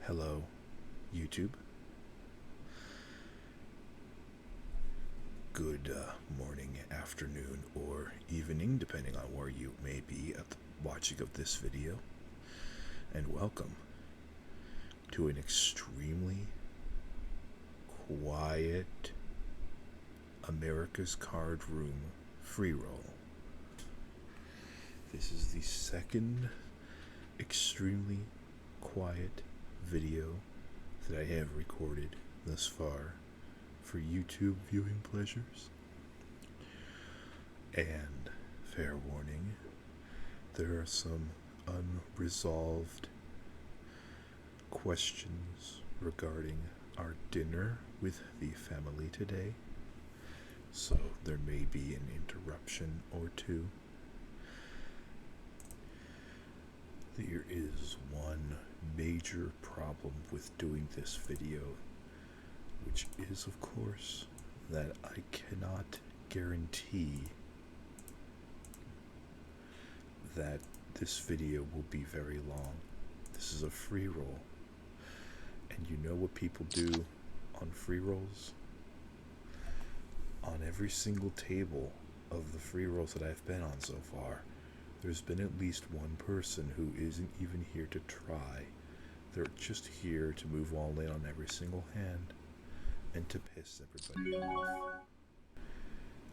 Hello, YouTube. Good morning, afternoon, or evening, depending on where you may be at the watching of this video. And welcome to an extremely quiet America's Card Room free roll. This is the second extremely quiet video that I have recorded thus far for YouTube viewing pleasures. And fair warning, there are some unresolved questions regarding our dinner with the family today, so there may be an interruption or two. There is one major problem with doing this video, which is, of course, that I cannot guarantee that this video will be very long. This is a free roll, and you know what people do on free rolls? On every single table of the free rolls that I've been on so far, there's been at least one person who isn't even here to try. They're just here to move all in on every single hand and to piss everybody off.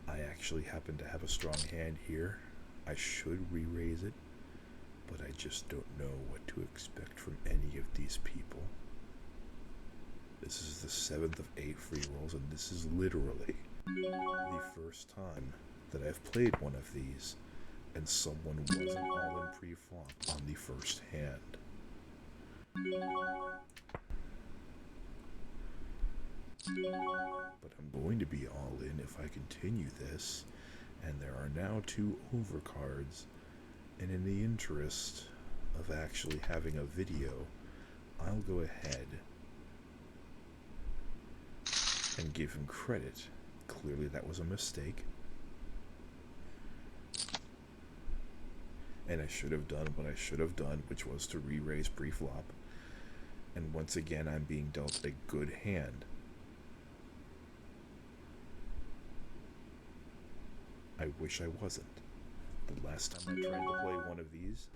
I actually happen to have a strong hand here. I should re-raise it, but I just don't know what to expect from any of these people. This is the 7th of 8 free rolls, and this is literally the first time that I've played one of these and someone wasn't all in pre-flop on the first hand. But I'm going to be all in if I continue this, and there are now 2 overcards, and in the interest of actually having a video, I'll go ahead and give him credit. Clearly that was a mistake, and I should have done what I should have done, which was to re-raise pre-flop. And once again, I'm being dealt a good hand. I wish I wasn't. The last time I tried to play one of these,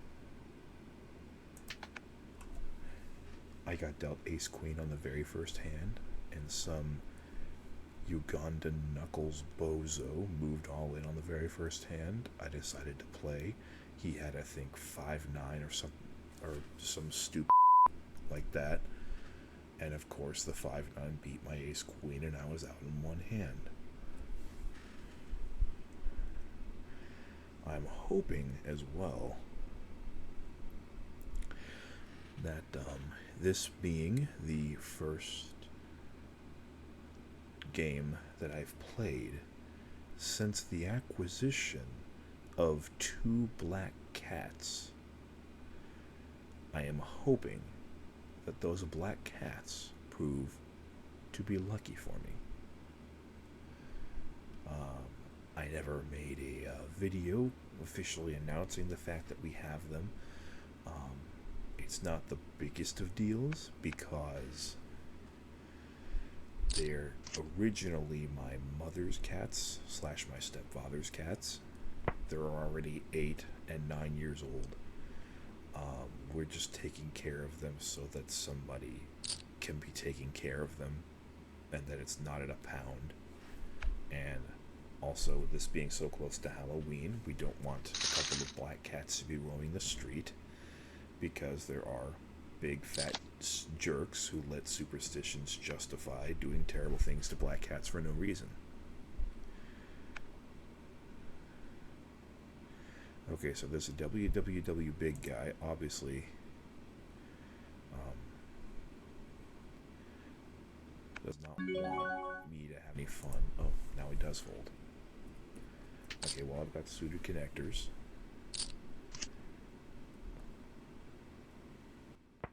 I got dealt ace-queen on the very first hand, and some Ugandan knuckles bozo moved all in on the very first hand. I decided to play. He had, I think, 5-9 or some stupid like that. And of course, the 5-9 beat my ace-queen, and I was out in one hand. I'm hoping as well that this being the first game that I've played since the acquisition of 2 black cats, I am hoping that those black cats prove to be lucky for me. I never made a video officially announcing the fact that we have them. It's not the biggest of deals because they're originally my mother's cats / my stepfather's cats. They're already 8 and 9 years old. We're just taking care of them so that somebody can be taking care of them, and that it's not at a pound. And also, this being so close to Halloween, we don't want a couple of black cats to be roaming the street, because there are big fat jerks who let superstitions justify doing terrible things to black cats for no reason. Okay, so there's a WWW big guy, obviously. Does not want me to have any fun. Oh, now he does fold. Okay, well, I've got suited connectors.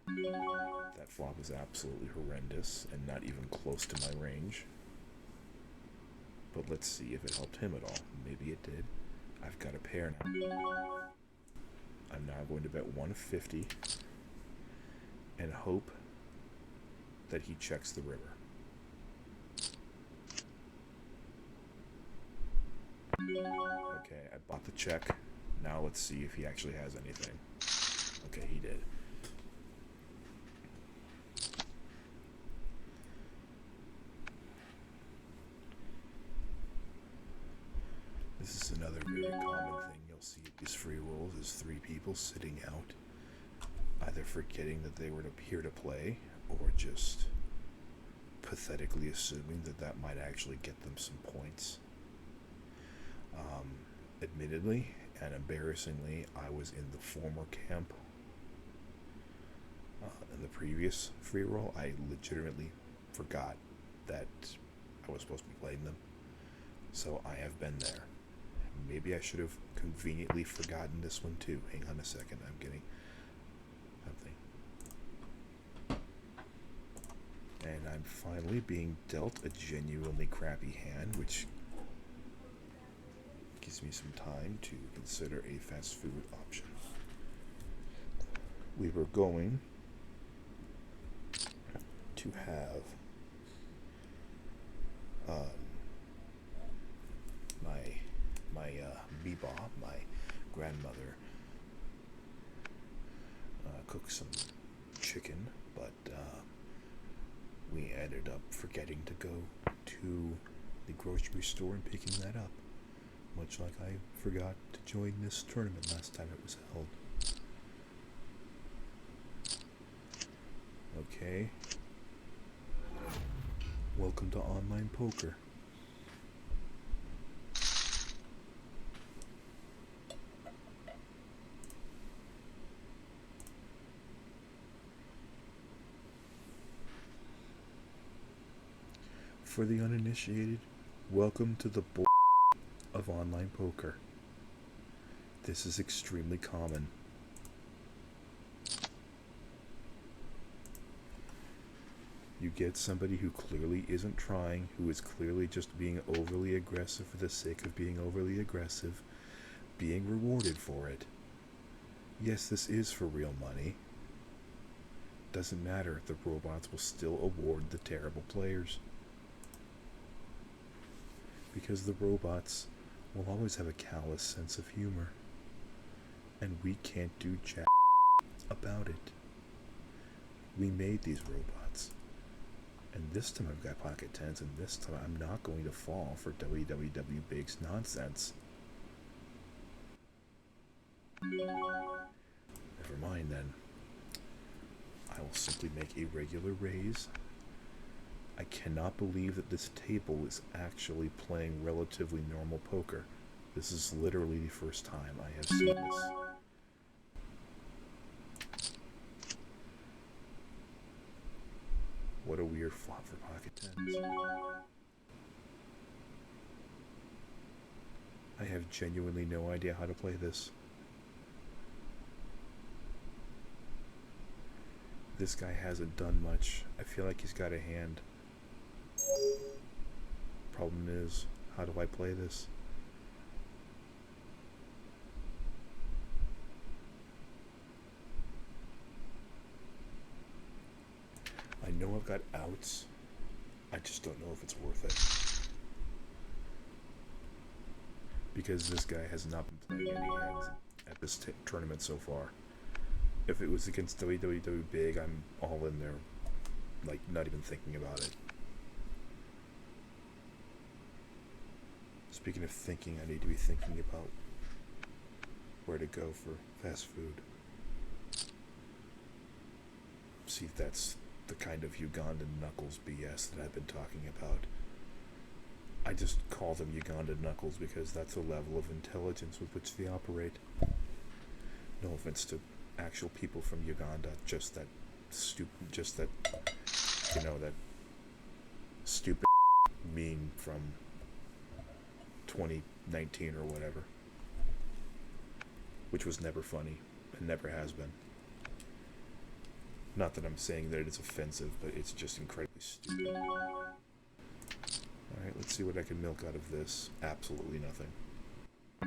That flop is absolutely horrendous and not even close to my range. But let's see if it helped him at all. Maybe it did. I've got a pair now. I'm now going to bet 150 and hope that he checks the river. Okay, I bought the check. Now let's see if he actually has anything. Okay, he did. This is another very common thing you'll see at these free rolls is 3 people sitting out, either forgetting that they were here to play or just pathetically assuming that that might actually get them some points. Admittedly and embarrassingly, I was in the former camp. In the previous free roll, I legitimately forgot that I was supposed to be playing them. So I have been there. Maybe I should have conveniently forgotten this one too. Hang on a second, I'm getting something. And I'm finally being dealt a genuinely crappy hand, which gives me some time to consider a fast food option. We were going to have my Beba, my grandmother, cook some chicken, but we ended up forgetting to go to the grocery store and picking that up, much like I forgot to join this tournament last time it was held. Okay. Welcome to online poker. For the uninitiated, welcome to the of online poker. This is extremely common. You get somebody who clearly isn't trying, who is clearly just being overly aggressive for the sake of being overly aggressive, being rewarded for it. Yes, this is for real money. Doesn't matter, the robots will still award the terrible players. Because the robots will always have a callous sense of humor. And we can't do jack about it. We made these robots. And this time I've got pocket tens, and this time I'm not going to fall for WWW Big's nonsense. Never mind then. I will simply make a regular raise. I cannot believe that this table is actually playing relatively normal poker. This is literally the first time I have seen this. What a weird flop for pocket tens. I have genuinely no idea how to play this. This guy hasn't done much. I feel like he's got a hand. Problem is, how do I play this? I know I've got outs. I just don't know if it's worth it. Because this guy has not been playing any hands at this tournament so far. If it was against WWW Big, I'm all in there, like, not even thinking about it. Speaking of thinking, I need to be thinking about where to go for fast food. See if that's the kind of Ugandan knuckles BS that I've been talking about. I just call them Ugandan knuckles because that's the level of intelligence with which they operate. No offense to actual people from Uganda, just that stupid meme from 2019 or whatever, which was never funny and never has been. Not that I'm saying that it's offensive, but it's just incredibly stupid. Alright, let's see what I can milk out of this. Absolutely nothing. I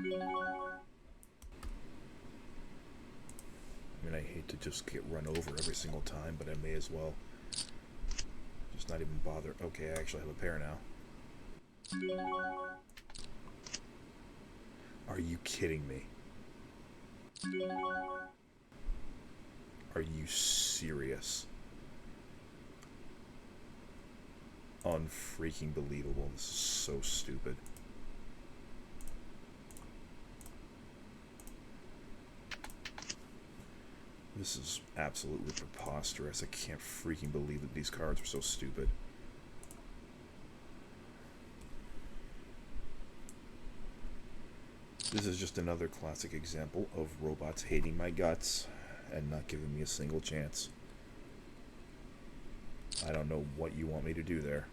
mean, I hate to just get run over every single time, but I may as well. Just not even bother. Okay, I actually have a pair now. Are you kidding me? Are you serious? Unfreaking believable. This is so stupid. This is absolutely preposterous. I can't freaking believe that these cards are so stupid. This is just another classic example of robots hating my guts and not giving me a single chance. I don't know what you want me to do there.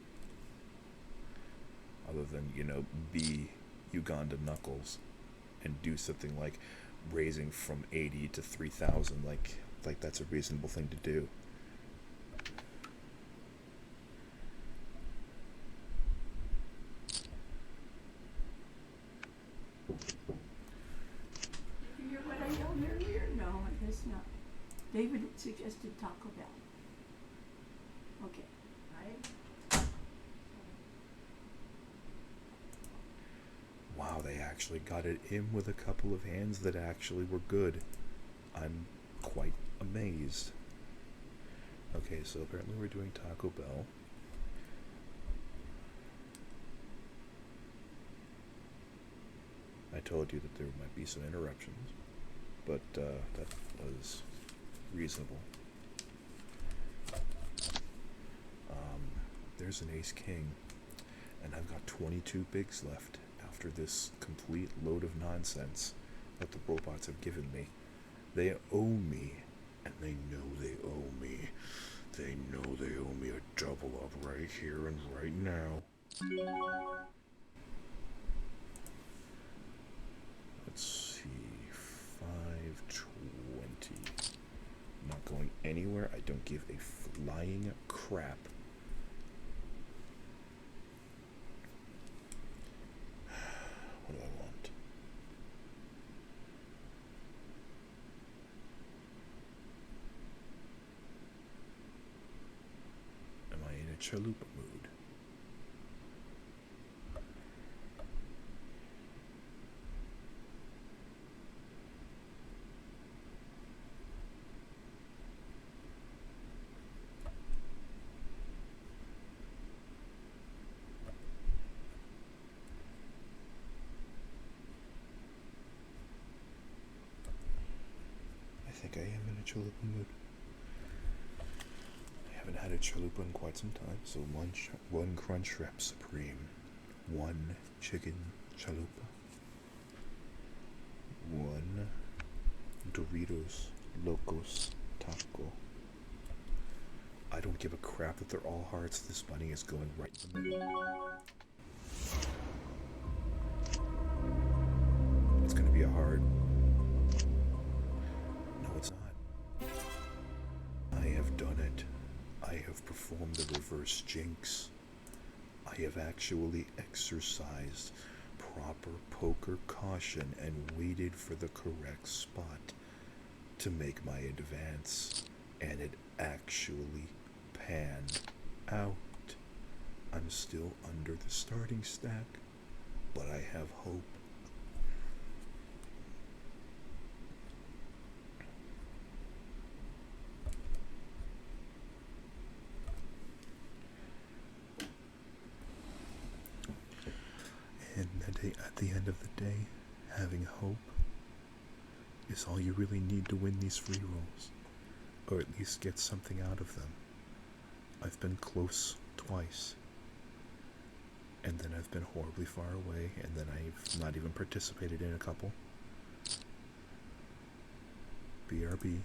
Other than, you know, be Uganda Knuckles and do something like raising from 80 to 3,000, like that's a reasonable thing to do. Did you hear what I yelled earlier? No, I guess not. David suggested Taco Bell. Okay. Wow, they actually got it in with a couple of hands that actually were good. I'm quite amazed. Okay, so apparently we're doing Taco Bell. I told you that there might be some interruptions, but that was reasonable. There's an ace king, and I've got 22 bigs left after this complete load of nonsense that the robots have given me. They owe me, and they know they owe me. They know they owe me a double up right here and right now. Let's see, 520. Not going anywhere. I don't give a flying crap. What do I want? Am I in a chalupa mood? I think I am in a chalupa mood. I haven't had a chalupa in quite some time, so one crunch wrap supreme, one chicken chalupa, one Doritos Locos taco. I don't give a crap that they're all hearts. This money is going right in the middle. It's gonna be a hard. No, it's not. I have done it. I have performed the reverse jinx. I have actually exercised proper poker caution and waited for the correct spot to make my advance, and it actually panned out. I'm still under the starting stack, but I have hope. And at the end of the day, having hope is all you really need to win these free rolls, or at least get something out of them. I've been close twice, and then I've been horribly far away, and then I've not even participated in a couple. BRB.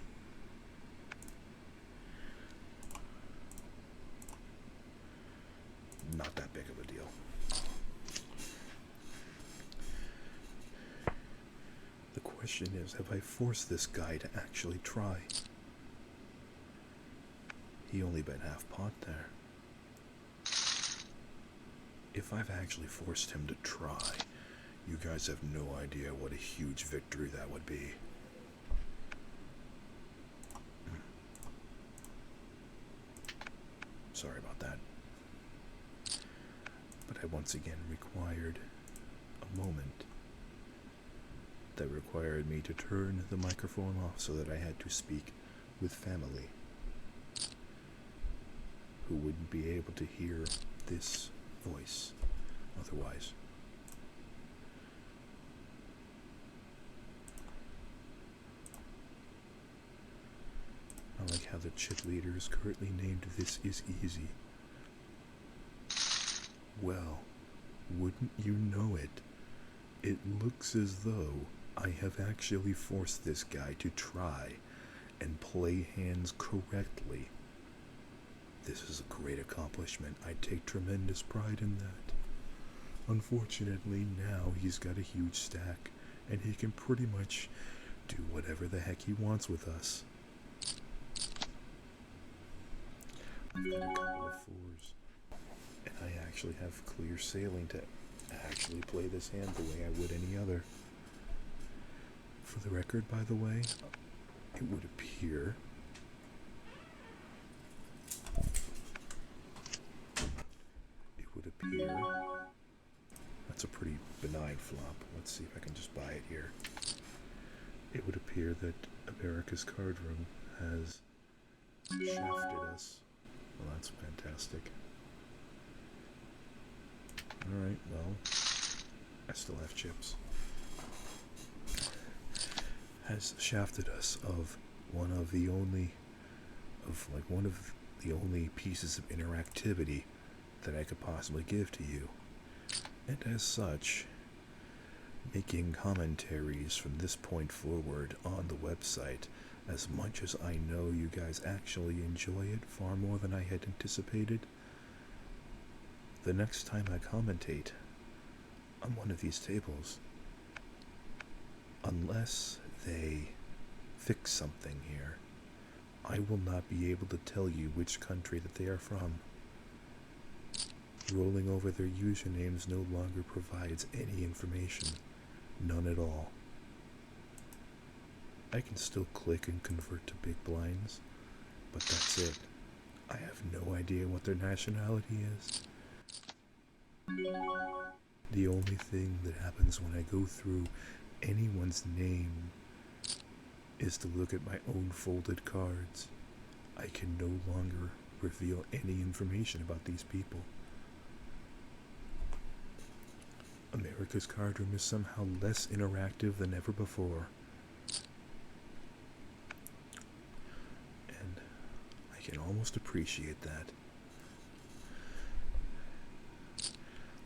Not that big of a deal. The question is, have I forced this guy to actually try? He only bet half pot there. If I've actually forced him to try, you guys have no idea what a huge victory that would be. Sorry about that. But I once again required a moment that required me to turn the microphone off so that I had to speak with family who wouldn't be able to hear this voice otherwise. I like how the chip leader is currently named This Is Easy. Well, wouldn't you know it? It looks as though I have actually forced this guy to try and play hands correctly. This is a great accomplishment. I take tremendous pride in that. Unfortunately, now he's got a huge stack, and he can pretty much do whatever the heck he wants with us. I've got a couple of fours, and I actually have clear sailing to actually play this hand the way I would any other. For the record, by the way, it would appear that's a pretty benign flop. Let's see if I can just buy it here. It would appear that America's Card Room has shafted us. Well, that's fantastic. Alright, well, I still have chips. Has shafted us of one of the only pieces of interactivity that I could possibly give to you. And as such, making commentaries from this point forward on the website, as much as I know you guys actually enjoy it far more than I had anticipated, the next time I commentate on one of these tables, unless they fix something here, I will not be able to tell you which country that they are from. Rolling over their usernames no longer provides any information. None at all. I can still click and convert to big blinds, but that's it. I have no idea what their nationality is. The only thing that happens when I go through anyone's name is to look at my own folded cards. I can no longer reveal any information about these people. America's Card Room is somehow less interactive than ever before. And I can almost appreciate that.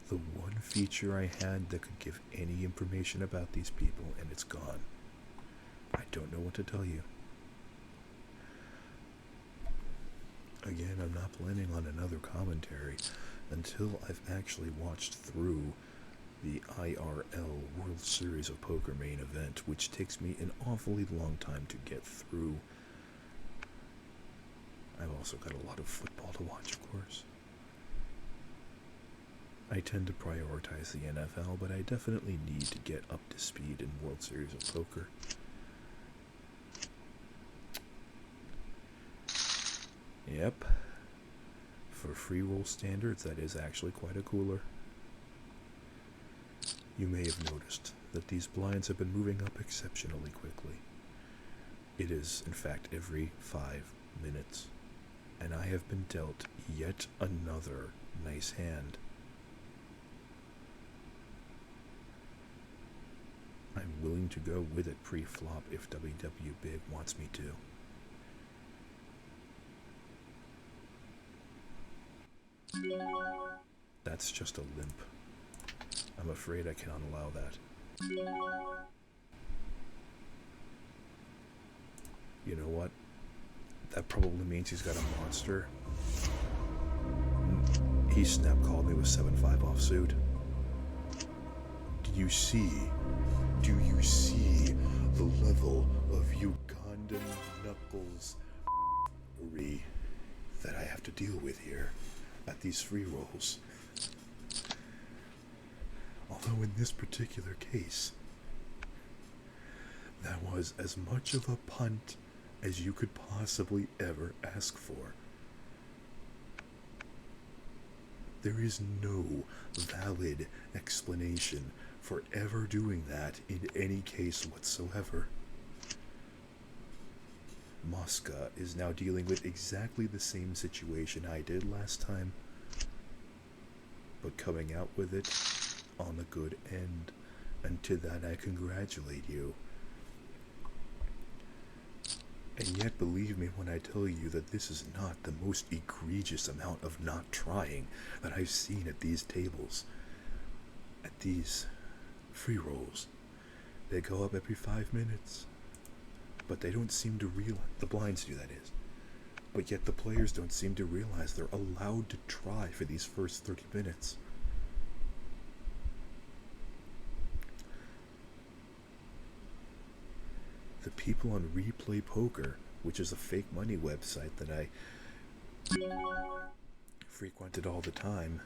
The one feature I had that could give any information about these people, and it's gone. I don't know what to tell you. Again, I'm not planning on another commentary until I've actually watched through the IRL World Series of Poker main event, which takes me an awfully long time to get through. I've also got a lot of football to watch, of course. I tend to prioritize the NFL, but I definitely need to get up to speed in World Series of Poker. Yep. For free roll standards, that is actually quite a cooler. You may have noticed that these blinds have been moving up exceptionally quickly. It is, in fact, every 5 minutes. And I have been dealt yet another nice hand. I'm willing to go with it pre-flop if WW Big wants me to. That's just a limp. I'm afraid I cannot allow that. You know what? That probably means he's got a monster. He snap called me with 7-5 offsuit. Do you see the level of Ugandan knuckles that I have to deal with here at these free rolls? Although in this particular case, that was as much of a punt as you could possibly ever ask for. There is no valid explanation for ever doing that in any case whatsoever. Mosca is now dealing with exactly the same situation I did last time, but coming out with it on a good end, and to that I congratulate you. And yet, believe me when I tell you that this is not the most egregious amount of not trying that I've seen at these tables, at these free rolls. They go up every 5 minutes, but they don't seem to realize, the blinds do, that is, but yet the players don't seem to realize they're allowed to try for these first 30 minutes. The people on Replay Poker, which is a fake money website that I frequented all the time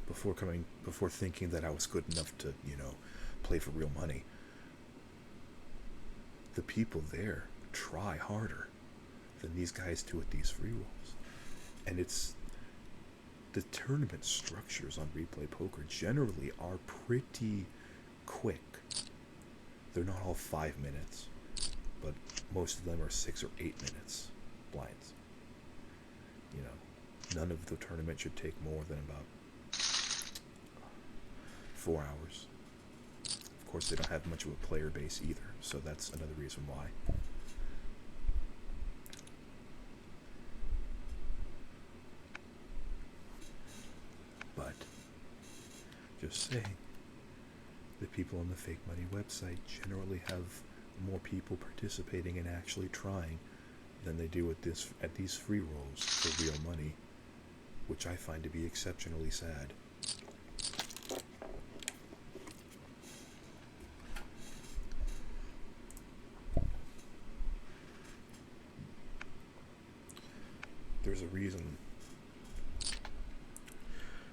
before thinking that I was good enough to, play for real money. The people there try harder than these guys do at these free rolls. And it's the tournament structures on Replay Poker generally are pretty quick. They're not all 5 minutes, but most of them are 6 or 8 minutes blinds. None of the tournament should take more than about 4 hours. Of course, they don't have much of a player base either, so that's another reason why. But, just saying, the people on the fake money website generally have more people participating and actually trying than they do at these free rolls for real money, which I find to be exceptionally sad.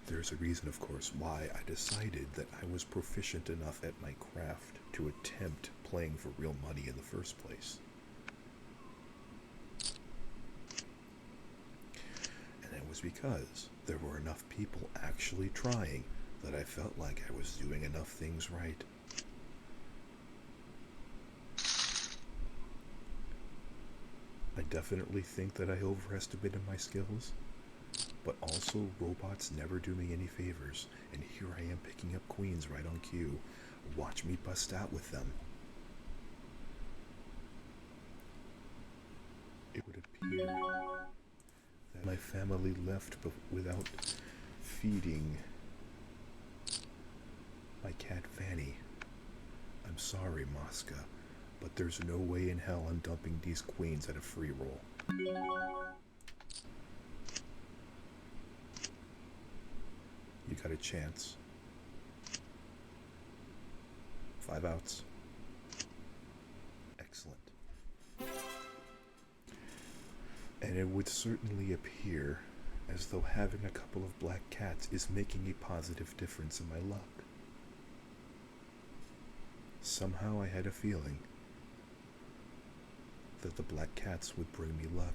There's a reason, of course, why I decided that I was proficient enough at my craft to attempt playing for real money in the first place. And it was because there were enough people actually trying that I felt like I was doing enough things right. I definitely think that I overestimated my skills, but also robots never do me any favors, and here I am picking up queens right on cue. Watch me bust out with them. It would appear that my family left without feeding my cat Fanny. I'm sorry, Mosca, but there's no way in hell I'm dumping these queens at a free roll. You got a chance. 5 outs. Excellent. And it would certainly appear as though having a couple of black cats is making a positive difference in my luck. Somehow I had a feeling that the black cats would bring me luck.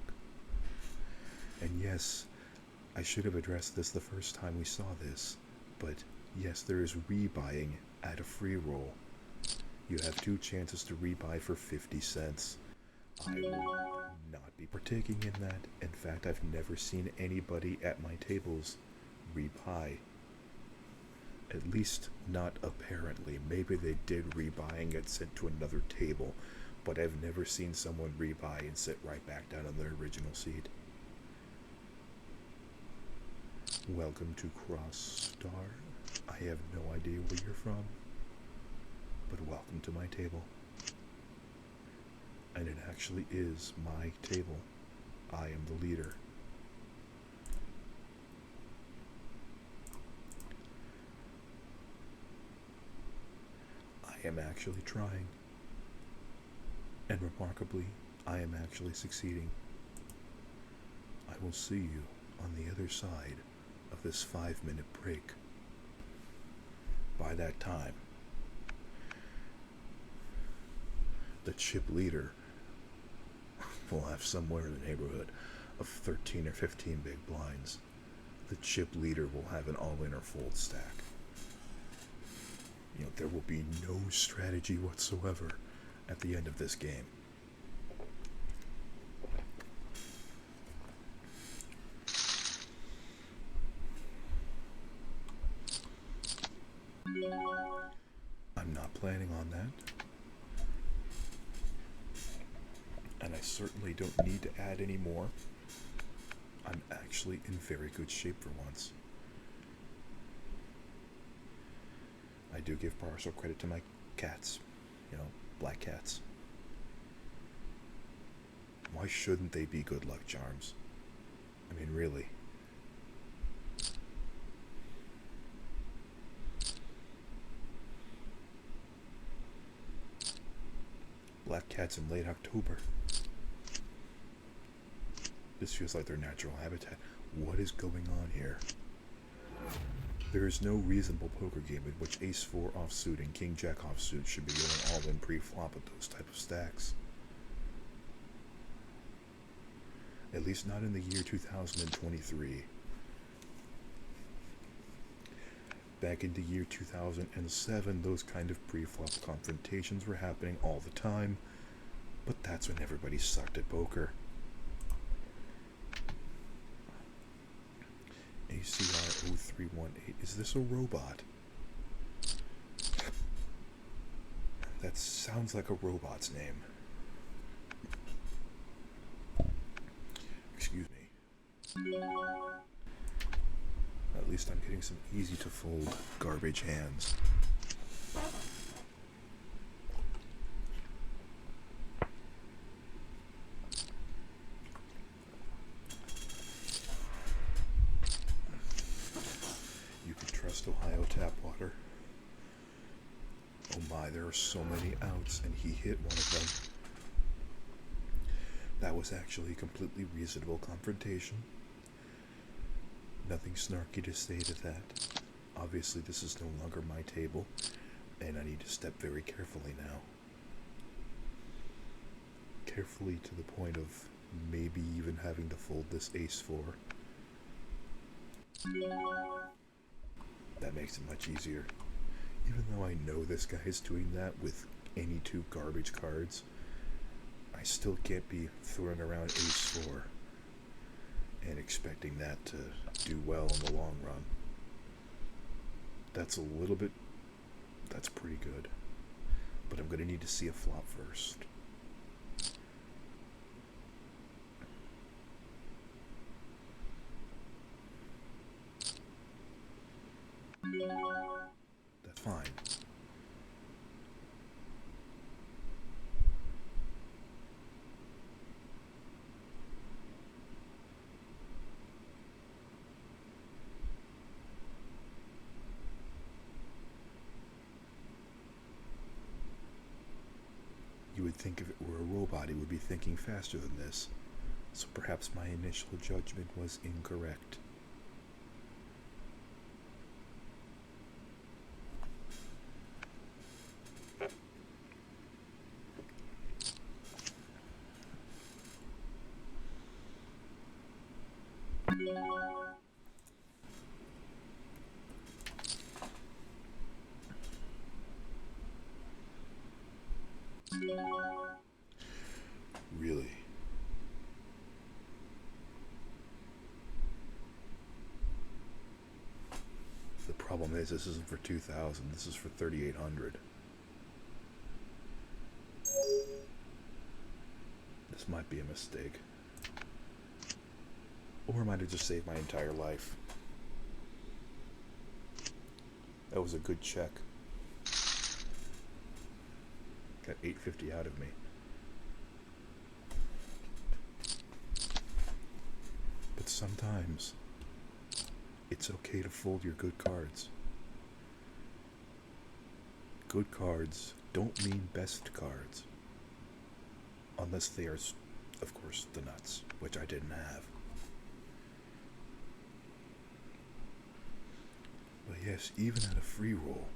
And yes, I should have addressed this the first time we saw this, but yes, there is rebuying at a free roll. You have 2 chances to rebuy for 50 cents. I will not be partaking in that. In fact, I've never seen anybody at my tables rebuy. At least not apparently. Maybe they did rebuy and get sent to another table, but I've never seen someone rebuy and sit right back down on their original seat. Welcome to Cross Star. I have no idea where you're from, but welcome to my table. And it actually is my table. I am the leader. I am actually trying. And remarkably, I am actually succeeding. I will see you on the other side of this 5-minute break. By that time, the chip leader will have somewhere in the neighborhood of 13 or 15 big blinds. the chip leader will have an all-in or fold stack. There will be no strategy whatsoever at the end of this game. I'm not planning on that. And I certainly don't need to add any more. I'm actually in very good shape for once. I do give partial credit to my cats, black cats. Why shouldn't they be good luck charms? I mean, really. Black cats in late October. This feels like their natural habitat. What is going on here? There is no reasonable poker game in which ace-4 offsuit and king-jack offsuit should be going all-in pre-flop with those type of stacks. At least not in the year 2023. Back in the year 2007, those kind of pre-flop confrontations were happening all the time, but that's when everybody sucked at poker. ACR 0318. Is this a robot? That sounds like a robot's name. Excuse me. At least I'm getting some easy to fold garbage hands. Ohio tap water. Oh my, there are so many outs, and he hit one of them. That was actually a completely reasonable confrontation. Nothing snarky to say to that. Obviously, this is no longer my table, and I need to step very carefully now. Carefully to the point of maybe even having to fold this ace-4. That makes it much easier. Even though I know this guy is doing that with any two garbage cards, I still can't be throwing around ace-4 and expecting that to do well in the long run. That's pretty good. But I'm going to need to see a flop first. That's fine. You would think if it were a robot, it would be thinking faster than this. So perhaps my initial judgment was incorrect. Really? The problem is this isn't for 2,000, this is for 3,800. This might be a mistake. Or I might have just saved my entire life. That was a good check. Got 850 out of me. But sometimes it's okay to fold your good cards. Good cards don't mean best cards. Unless they are, of course, the nuts, which I didn't have. But yes, even at a free roll,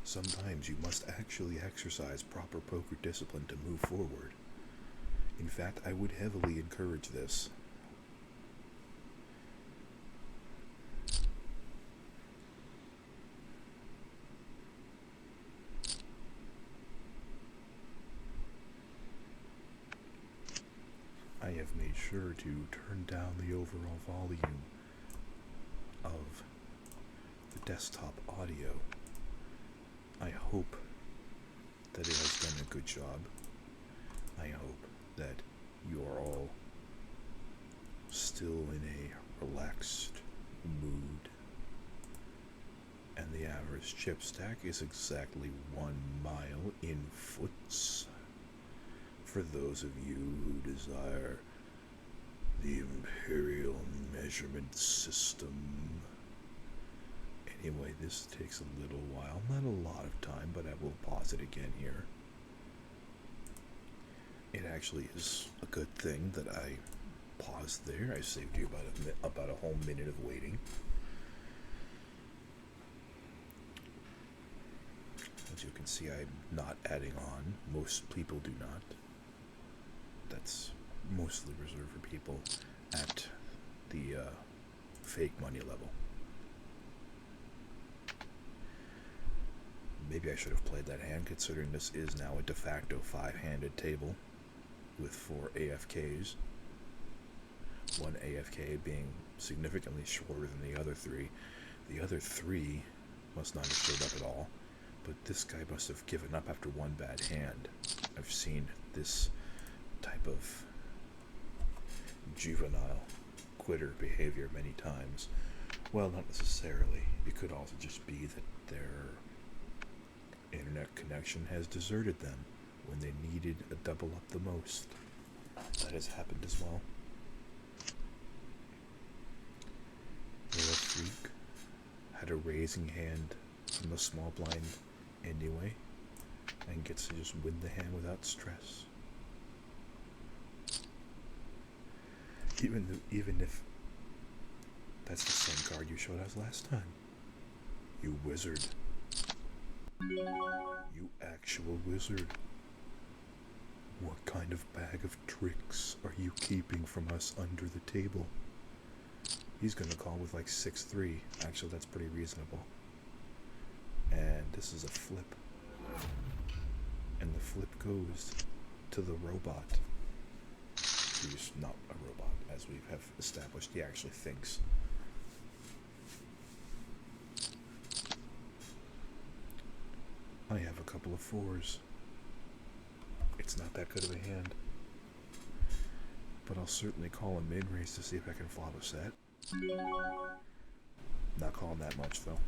sometimes you must actually exercise proper poker discipline to move forward. In fact, I would heavily encourage this. I've made sure to turn down the overall volume of the desktop audio. I hope that it has done a good job. I hope that you are all still in a relaxed mood. And the average chip stack is exactly 1 mile in foots. For those of you who desire the imperial measurement system. Anyway, this takes a little while, not a lot of time, but I will pause it again here. It actually is a good thing that I paused there. I saved you about a whole minute of waiting. As you can see, I'm not adding on. Most people do not. That's mostly reserved for people at the fake money level. Maybe I should have played that hand, considering this is now a de facto 5-handed table with 4 AFKs. One AFK being significantly shorter than the other 3. The other 3 must not have showed up at all, but this guy must have given up after one bad hand. I've seen this type of juvenile quitter behavior many times. Well, not necessarily. It could also just be that their internet connection has deserted them when they needed a double up the most. That has happened as well. The freak had a raising hand from the small blind anyway, and gets to just win the hand without stress. Even if that's the same card you showed us last time. You wizard. You actual wizard. What kind of bag of tricks are you keeping from us under the table? He's gonna call with like 6-3. Actually, that's pretty reasonable. And this is a flip. And the flip goes to the robot. He's not a robot, as we have established. He actually thinks. I have a couple of 4s. It's not that good of a hand. But I'll certainly call a mid-raise to see if I can flop a set. Not calling that much, though.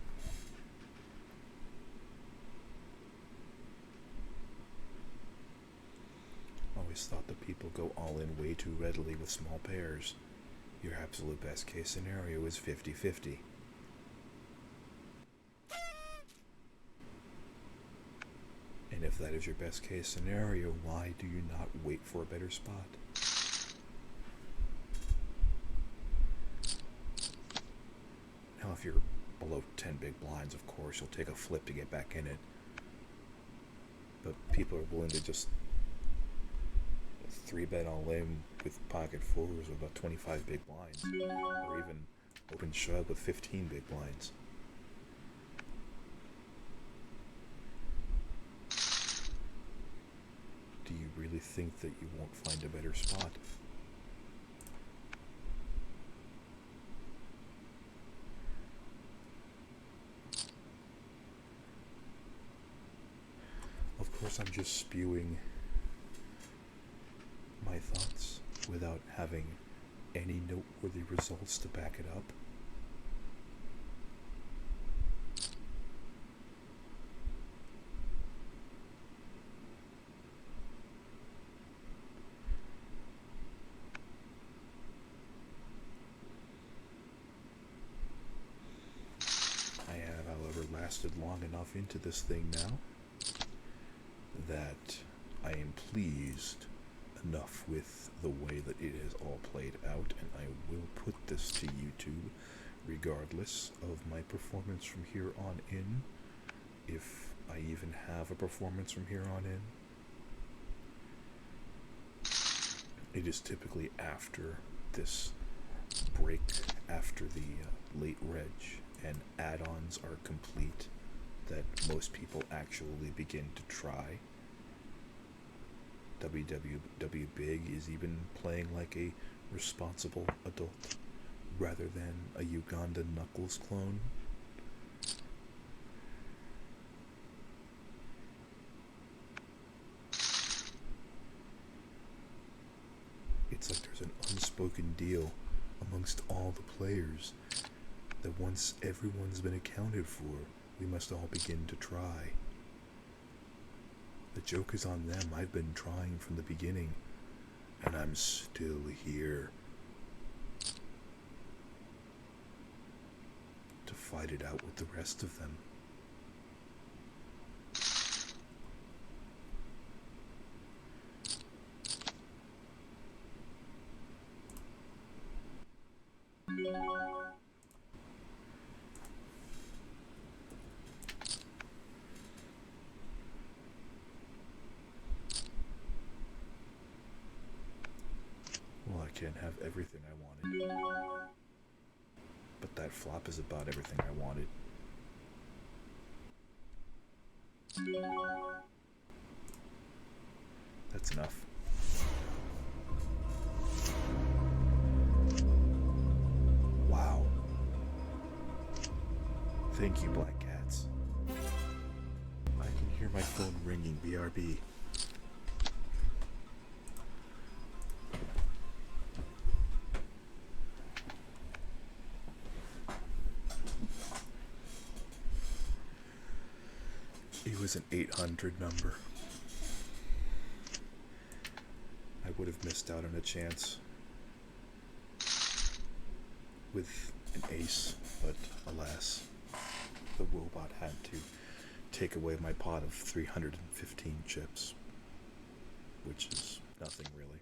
Always thought that people go all in way too readily with small pairs. Your absolute best case scenario is 50-50. And if that is your best case scenario, why do you not wait for a better spot? Now, if you're below 10 big blinds, of course, you'll take a flip to get back in it. But people are willing to just 3-bet all in with pocket 4s of about 25 big blinds, or even open shove with 15 big blinds. Do you really think that you won't find a better spot? Of course, I'm just spewing my thoughts without having any noteworthy results to back it up. I have, however, lasted long enough into this thing now that I am pleased enough with the way that it has all played out, and I will put this to YouTube regardless of my performance from here on in, if I even have a performance from here on in. It is typically after this break, after the late reg and add-ons are complete, that most people actually begin to try. WWW Big is even playing like a responsible adult rather than a Uganda Knuckles clone. It's like there's an unspoken deal amongst all the players that once everyone's been accounted for, we must all begin to try. The joke is on them. I've been trying from the beginning, and I'm still here to fight it out with the rest of them. Well, I can't have everything I wanted. But that flop is about everything I wanted. That's enough. Wow. Thank you, Black Cats. I can hear my phone ringing. BRB. It was an 800 number. I would have missed out on a chance with an ace, but alas, the robot had to take away my pot of 315 chips, which is nothing really.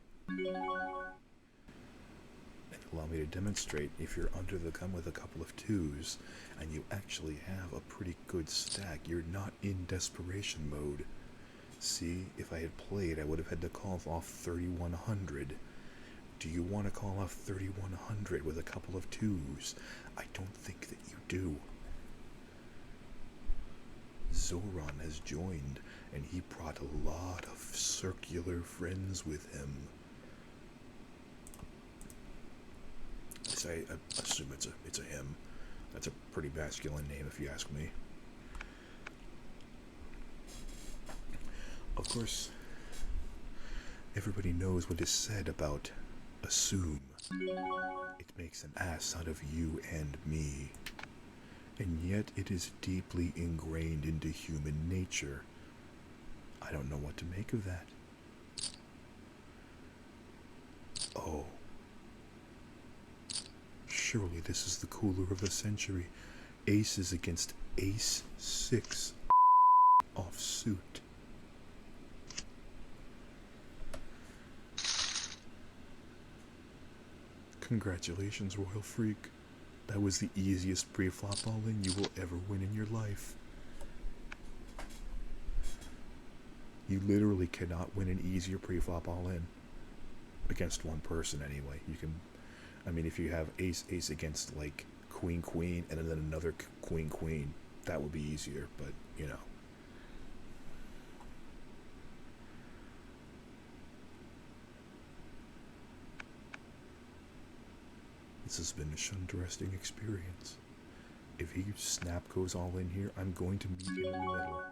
And allow me to demonstrate, if you're under the gun with a couple of twos and you actually have a pretty good stack, you're not in desperation mode. See, if I had played, I would have had to call off 3100. Do you want to call off 3100 with a couple of twos? I don't think that you do. Zoran has joined, and he brought a lot of circular friends with him. I assume it's a him. That's a pretty masculine name if you ask me. Of course, everybody knows what is said about assume. It makes an ass out of you and me. And yet it is deeply ingrained into human nature. I don't know what to make of that. Oh. Surely this is the cooler of the century. Aces against ace 6 offsuit. Congratulations, Royal Freak. That was the easiest pre-flop all-in you will ever win in your life. You literally cannot win an easier pre-flop all-in. Against one person, anyway. You can... I mean, if you have ace-ace against, like, queen-queen, and then another queen-queen, that would be easier, but, you know. This has been a interesting experience. If he snap goes all in here, I'm going to meet him in the middle.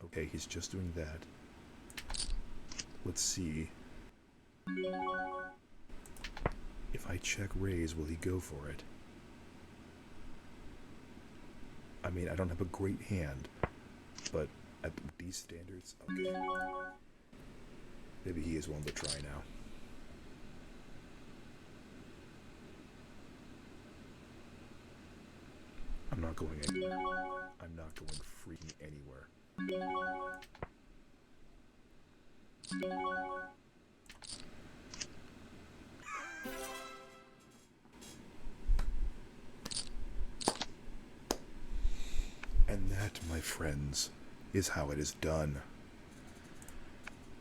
Okay, he's just doing that. Let's see. If I check raise, will he go for it? I mean, I don't have a great hand, but at these standards, okay. Maybe he is willing to try now. I'm not going anywhere. I'm not going freaking anywhere. And that, my friends, is how it is done.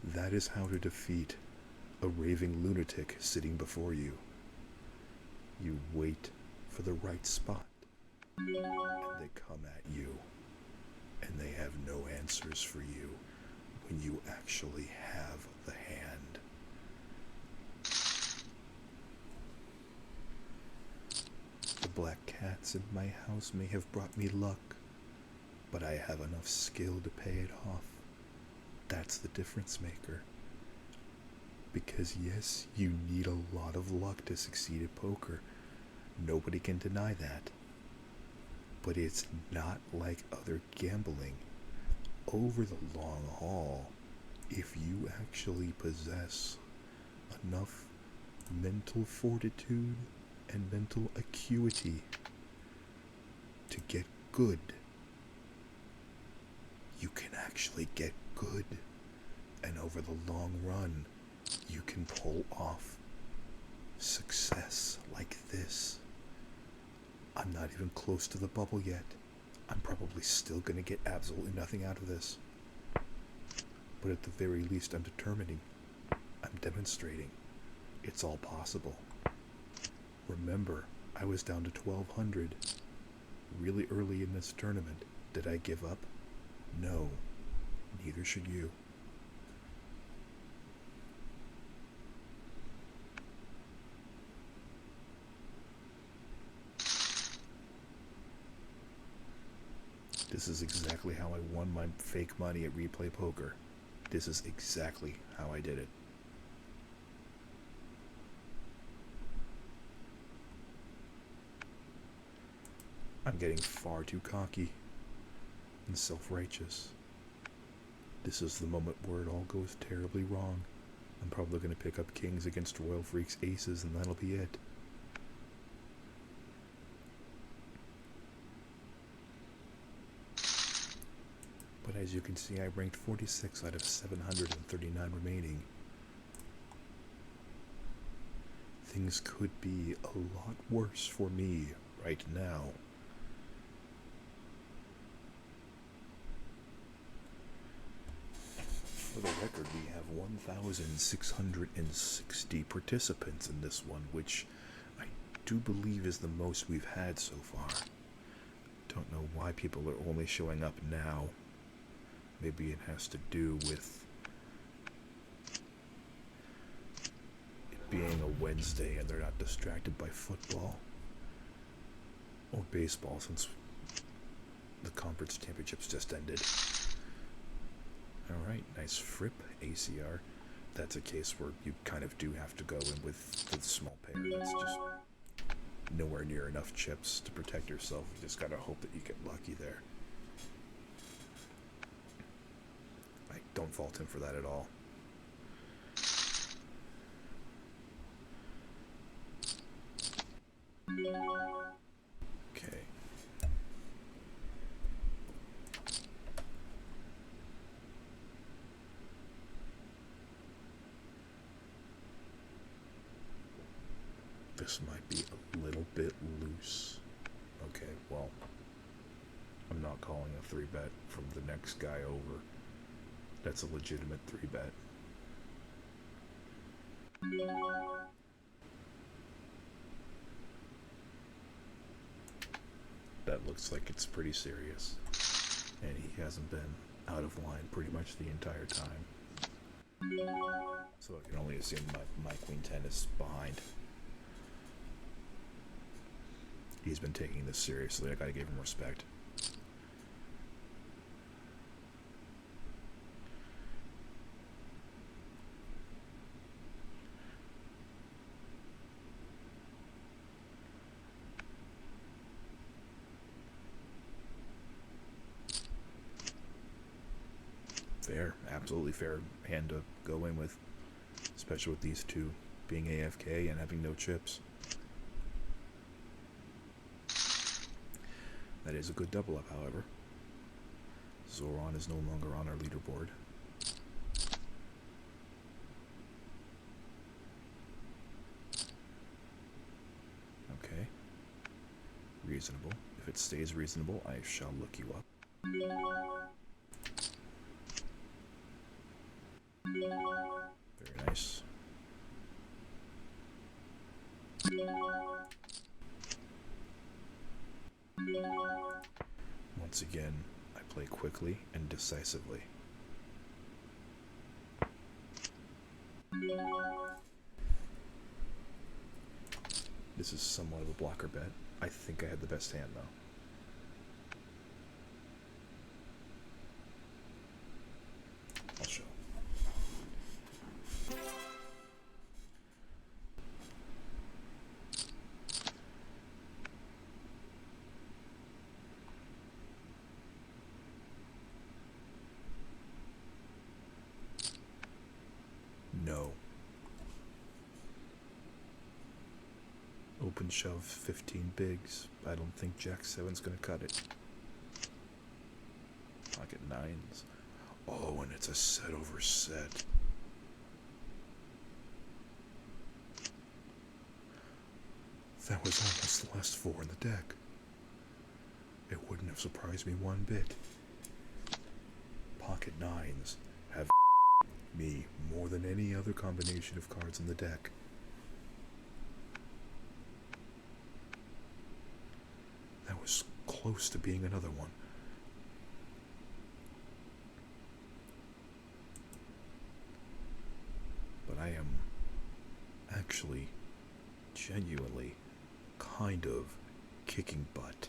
That is how to defeat a raving lunatic sitting before you. You wait for the right spot, and they come at you, and they have no answers for you, when you actually have the hand. The black cats in my house may have brought me luck, but I have enough skill to pay it off. That's the difference maker. Because yes, you need a lot of luck to succeed at poker. Nobody can deny that. But it's not like other gambling. Over the long haul, if you actually possess enough mental fortitude and mental acuity to get good, you can actually get good. And over the long run, you can pull off success like this. I'm not even close to the bubble yet. I'm probably still going to get absolutely nothing out of this. But at the very least, I'm determining. I'm demonstrating. It's all possible. Remember, I was down to 1,200 really early in this tournament. Did I give up? No. Neither should you. This is exactly how I won my fake money at Replay Poker. This is exactly how I did it. I'm getting far too cocky and self-righteous. This is the moment where it all goes terribly wrong. I'm probably going to pick up kings against Royal Freak's aces and that'll be it. But as you can see, I ranked 46 out of 739 remaining. Things could be a lot worse for me right now. For the record, we have 1,660 participants in this one, which I do believe is the most we've had so far. Don't know why people are only showing up now. Maybe it has to do with it being a Wednesday and they're not distracted by football or baseball since the conference championships just ended. Alright, nice frip, ACR. That's a case where you kind of do have to go in with the small pair. That's just nowhere near enough chips to protect yourself. You just gotta hope that you get lucky there. I don't fault him for that at all. Okay. This might be a little bit loose. Okay, well, I'm not calling a 3-bet from the next guy over. That's a legitimate 3-bet. That looks like it's pretty serious. And he hasn't been out of line pretty much the entire time. So I can only assume my Queen 10 is behind. He's been taking this seriously. I gotta give him respect. Fair, absolutely fair hand to go in with, especially with these two being AFK and having no chips. That is a good double up, however. Zoran is no longer on our leaderboard. Okay. Reasonable. If it stays reasonable, I shall look you up. Very nice. Once again, I play quickly and decisively. This is somewhat of a blocker bet. I think I had the best hand, though. I'll show. No. Open shove, 15 bigs. I don't think Jack 7's gonna cut it. Pocket 9s. Oh, and it's a set over set. That was almost the last 4 in the deck. It wouldn't have surprised me one bit. Pocket 9s have me more than any other combination of cards in the deck. That was close to being another one. But I am actually, genuinely, kind of kicking butt.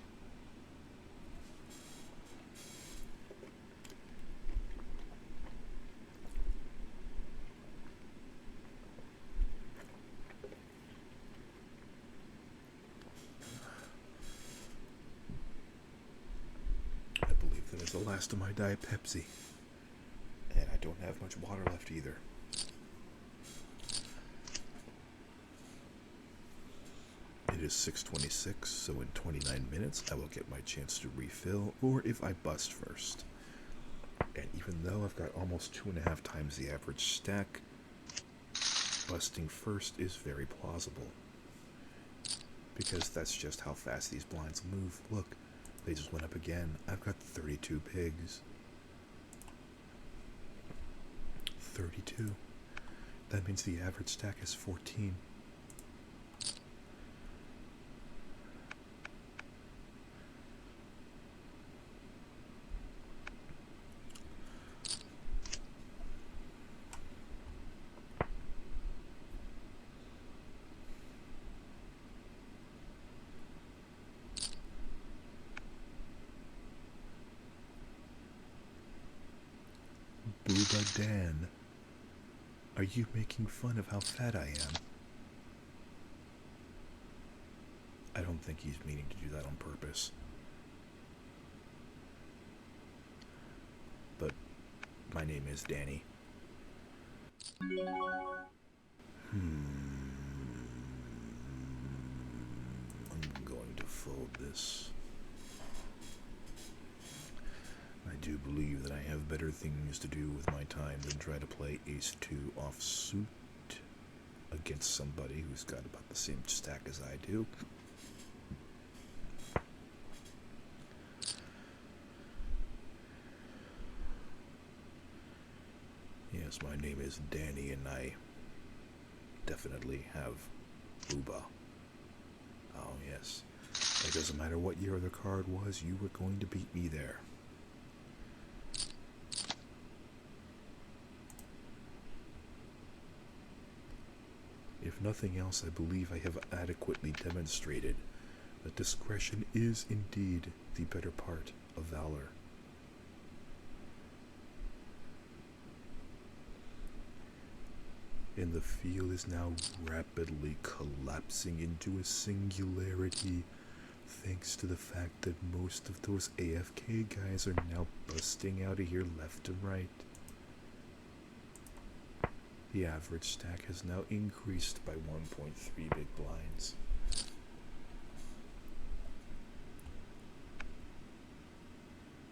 I believe that is the last of my Diet Pepsi. And I don't have much water left either. It is 6:26, so in 29 minutes I will get my chance to refill, or if I bust first. And even though I've got almost 2.5 times the average stack, busting first is very plausible. Because that's just how fast these blinds move. Look, they just went up again. I've got 32 pigs. 32. That means the average stack is 14. Booba Dan, are you making fun of how fat I am? I don't think he's meaning to do that on purpose. But my name is Danny. I'm going to fold this. I do believe that I have better things to do with my time than try to play ace-2 offsuit against somebody who's got about the same stack as I do. Yes, my name is Danny, and I definitely have Booba. Oh, yes. It doesn't matter what year the card was, you were going to beat me there. If nothing else, I believe I have adequately demonstrated that discretion is indeed the better part of valor. And the field is now rapidly collapsing into a singularity thanks to the fact that most of those AFK guys are now busting out of here left and right. The average stack has now increased by 1.3 big blinds.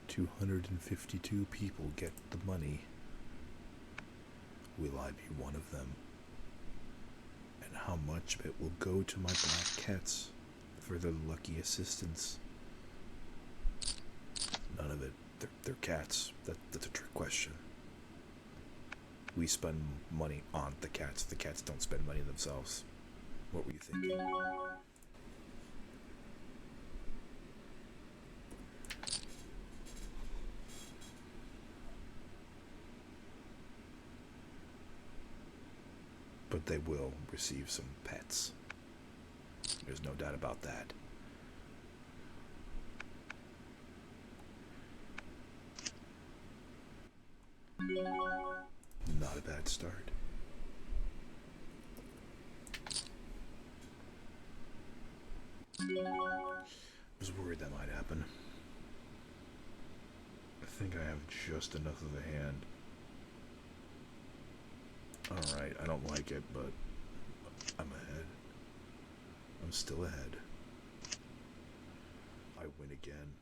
$252 people get the money. Will I be one of them? And how much of it will go to my black cats for their lucky assistance? None of it. They're cats. That's a trick question. We spend money on the cats. The cats don't spend money themselves. What were you thinking? But they will receive some pets. There's no doubt about that. Not a bad start. I was worried that might happen. I think I have just enough of a hand. Alright, I don't like it, but I'm ahead. I'm still ahead. I win again.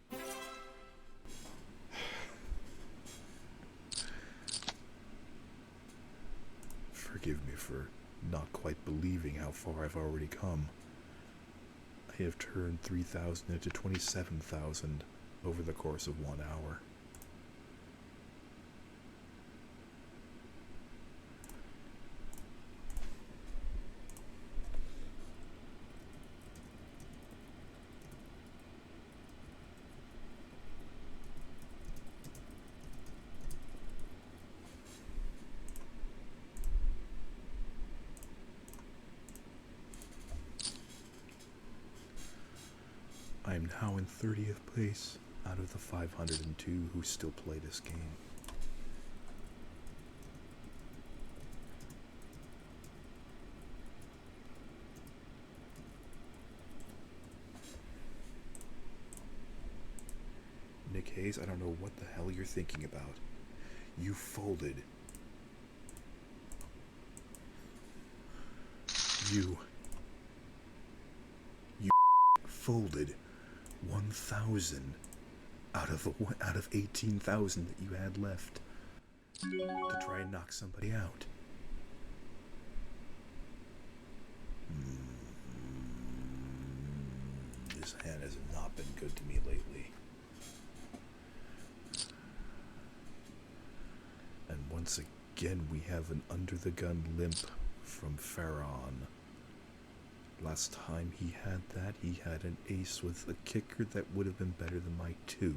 Forgive me for not quite believing how far I've already come. I have turned 3,000 into 27,000 over the course of 1 hour. I am now in 30th place out of the 502 who still play this game. Nick Hayes, I don't know what the hell you're thinking about. You folded. You folded 1,000 out of 18,000 that you had left to try and knock somebody out. This hand has not been good to me lately. And once again, we have an under-the-gun limp from Farron. Last time he had that, he had an ace with a kicker that would have been better than my 2.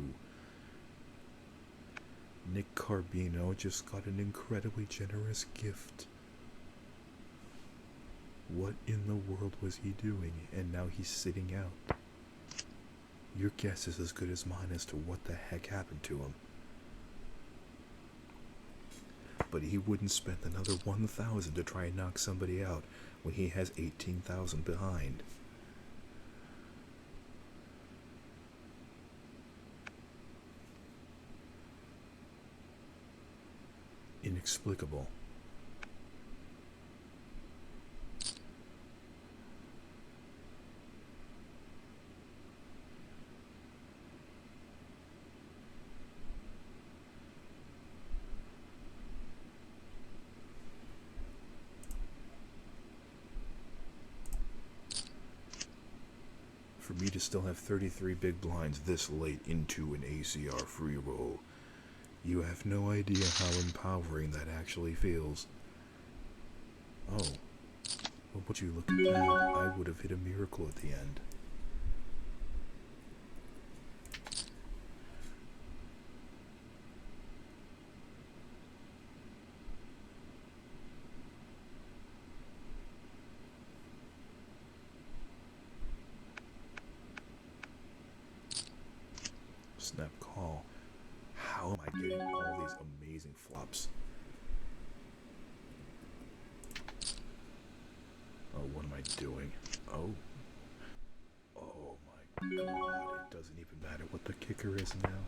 Nick Carbino just got an incredibly generous gift. What in the world was he doing? And now he's sitting out. Your guess is as good as mine as to what the heck happened to him. But he wouldn't spend another 1,000 to try and knock somebody out when he has 18,000 behind. Inexplicable. For me to still have 33 big blinds this late into an ACR free roll, you have no idea how empowering that actually feels. Oh, well, would you look at that? I would have hit a miracle at the end. Snap call. How am I getting all these amazing flops? Oh, what am I doing? Oh my god, it doesn't even matter what the kicker is now.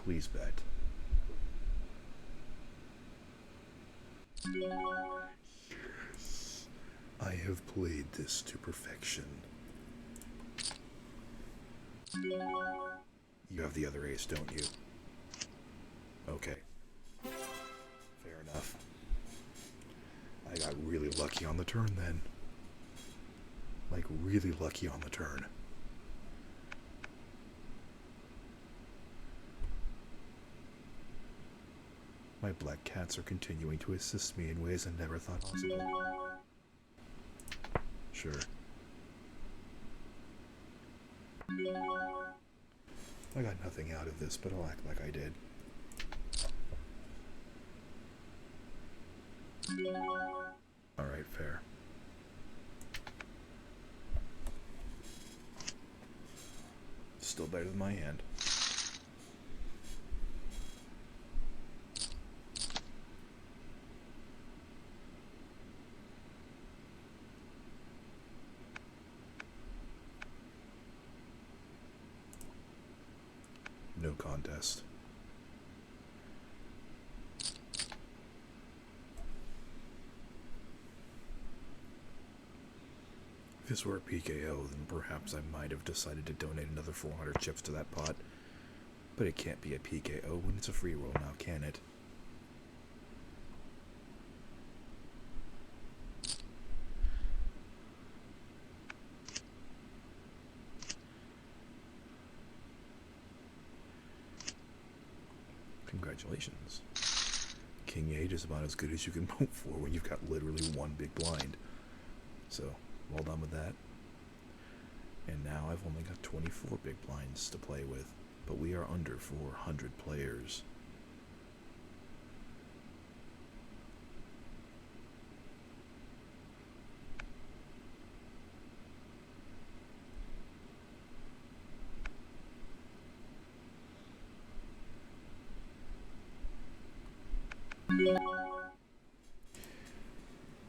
Please bet. Yes. I have played this to perfection. You have the other ace, don't you? Okay. Fair enough. I got really lucky on the turn then. Like, really lucky on the turn. My black cats are continuing to assist me in ways I never thought possible. Sure. I got nothing out of this, but I'll act like I did. Alright, fair. Still better than my hand. No contest. If this were a PKO, then perhaps I might have decided to donate another 400 chips to that pot. But it can't be a PKO when it's a free roll now, can it? Congratulations. King 8 is about as good as you can hope for when you've got literally one big blind. So, well done with that. And now I've only got 24 big blinds to play with, but we are under 400 players.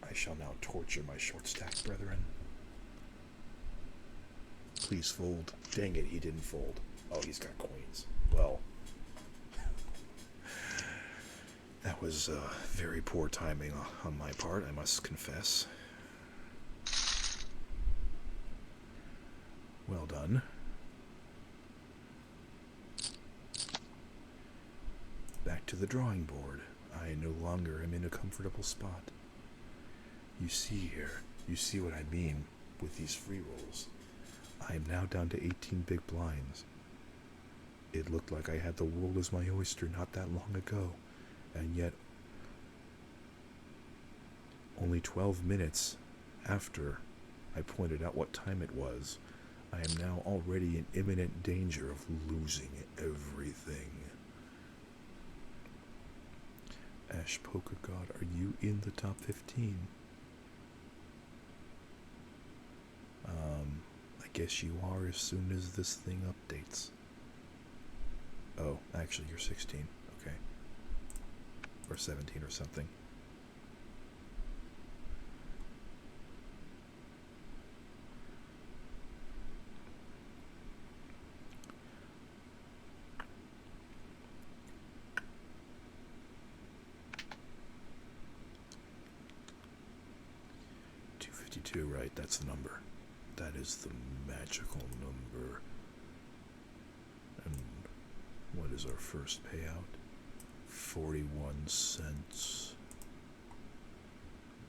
I shall now torture my short stack brethren. Please fold. Dang it, he didn't fold. Oh, he's got queens. Well, that was very poor timing on my part, I must confess. Well done. Back to the drawing board. I no longer am in a comfortable spot. You see here, you see what I mean with these free rolls. I am now down to 18 big blinds. It looked like I had the world as my oyster not that long ago, and yet only 12 minutes after I pointed out what time it was, I am now already in imminent danger of losing everything. Ash Poker God, are you in the top 15? I guess you are as soon as this thing updates. Oh, actually you're 16, okay. Or 17 or something. Right, that's the number. That is the magical number. And what is our first payout? 41 cents.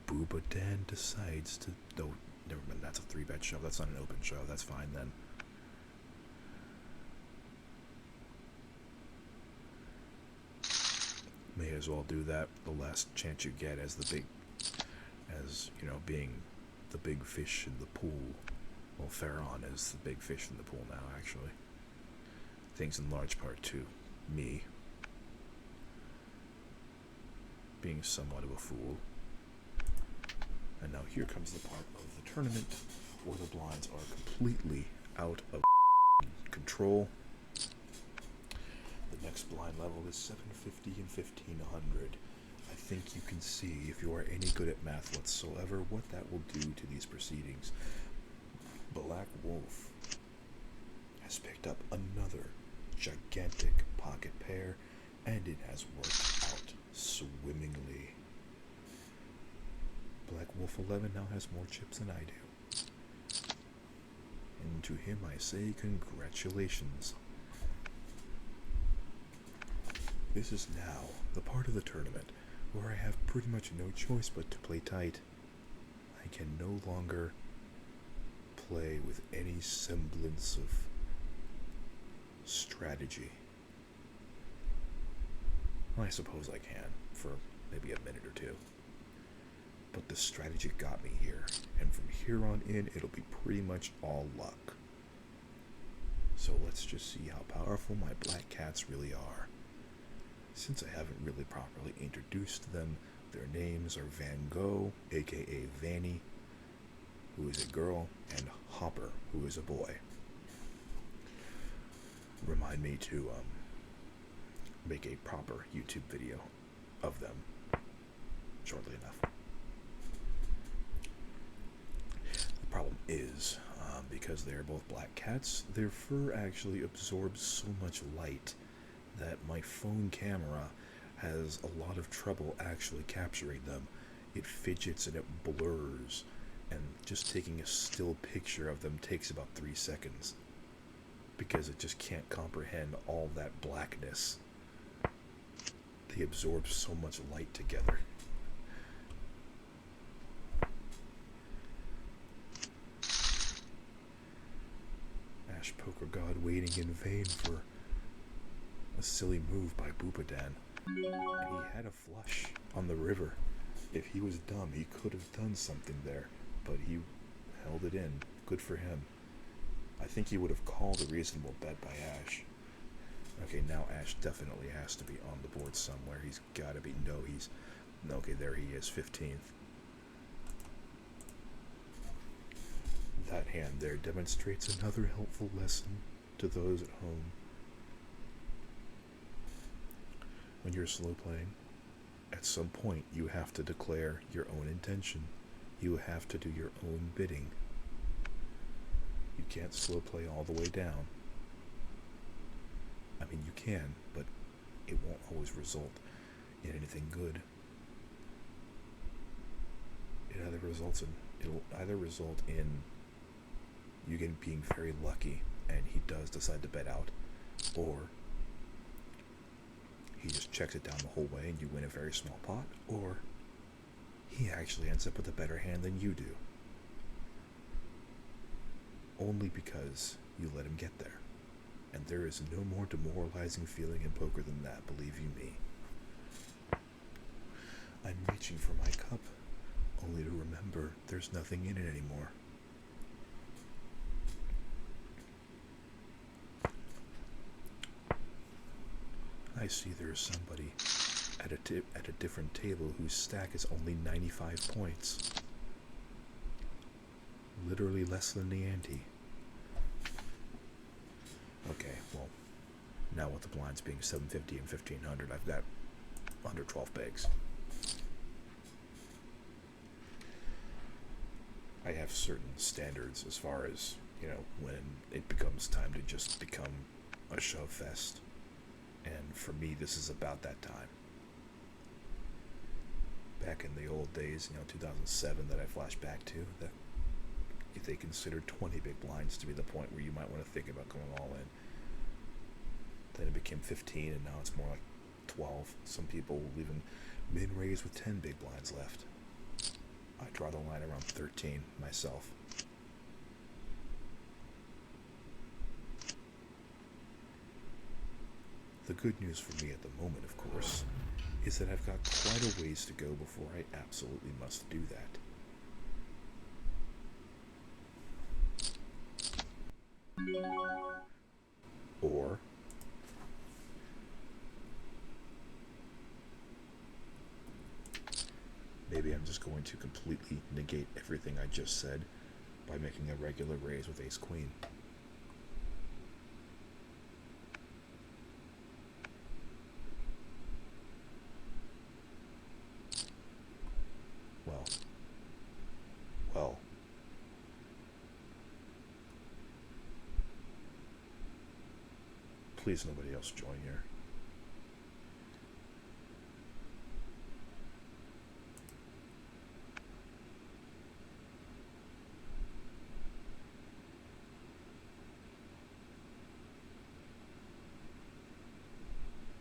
Booba Dan decides to... Oh, never mind, that's a 3-bet shove. That's not an open shove. That's fine then. May as well do that the last chance you get as the big... As, you know, being... the big fish in the pool. Well, Pharaon is the big fish in the pool now, actually. Thanks in large part to me being somewhat of a fool. And now here comes the part of the tournament where the blinds are completely out of control. The next blind level is 750 and 1500. I think you can see, if you are any good at math whatsoever, what that will do to these proceedings. Black Wolf has picked up another gigantic pocket pair, and it has worked out swimmingly. Black Wolf 11 now has more chips than I do. And to him I say congratulations. This is now the part of the tournament where I have pretty much no choice but to play tight. I can no longer play with any semblance of strategy. Well, I suppose I can, for maybe a minute or two. But the strategy got me here, and from here on in, it'll be pretty much all luck. So let's just see how powerful my black cats really are. Since I haven't really properly introduced them, Their names are Van Gogh, aka Vanny, who is a girl, and Hopper, who is a boy. Remind me to make a proper YouTube video of them shortly enough. The problem is, because they are both black cats, their fur actually absorbs so much light that my phone camera has a lot of trouble actually capturing them. It fidgets and it blurs, and just taking a still picture of them takes about 3 seconds because it just can't comprehend all that blackness. They absorb so much light together. Ash Poker God waiting in vain for a silly move by Boopadan. And he had a flush on the river. If he was dumb, he could have done something there, but he held it in. Good for him. I think he would have called a reasonable bet by Ash. Okay, now Ash definitely has to be on the board somewhere. He's got to be. No, he's... Okay, there he is, 15th. That hand there demonstrates another helpful lesson to those at home. When you're slow playing, at some point you have to declare your own intention. You have to do your own bidding. You can't slow play all the way down. I mean, you can, but it won't always result in anything good. It'll either result in you being very lucky and he does decide to bet out, or he just checks it down the whole way and you win a very small pot, or he actually ends up with a better hand than you do. Only because you let him get there. And there is no more demoralizing feeling in poker than that, believe you me. I'm reaching for my cup, only to remember there's nothing in it anymore. I see there's somebody at a different table whose stack is only 95 points. Literally less than the ante. Okay, well, now with the blinds being 750 and 1500, I've got under 12 bigs. I have certain standards as far as, when it becomes time to just become a shove fest. And for me, this is about that time. Back in the old days, 2007 that I flash back to, that if they considered 20 big blinds to be the point where you might want to think about going all in. Then it became 15, and now it's more like 12. Some people will even min-raise with 10 big blinds left. I draw the line around 13 myself. The good news for me at the moment, of course, is that I've got quite a ways to go before I absolutely must do that. Or maybe I'm just going to completely negate everything I just said by making a regular raise with ace queen. Well. Please nobody else join here.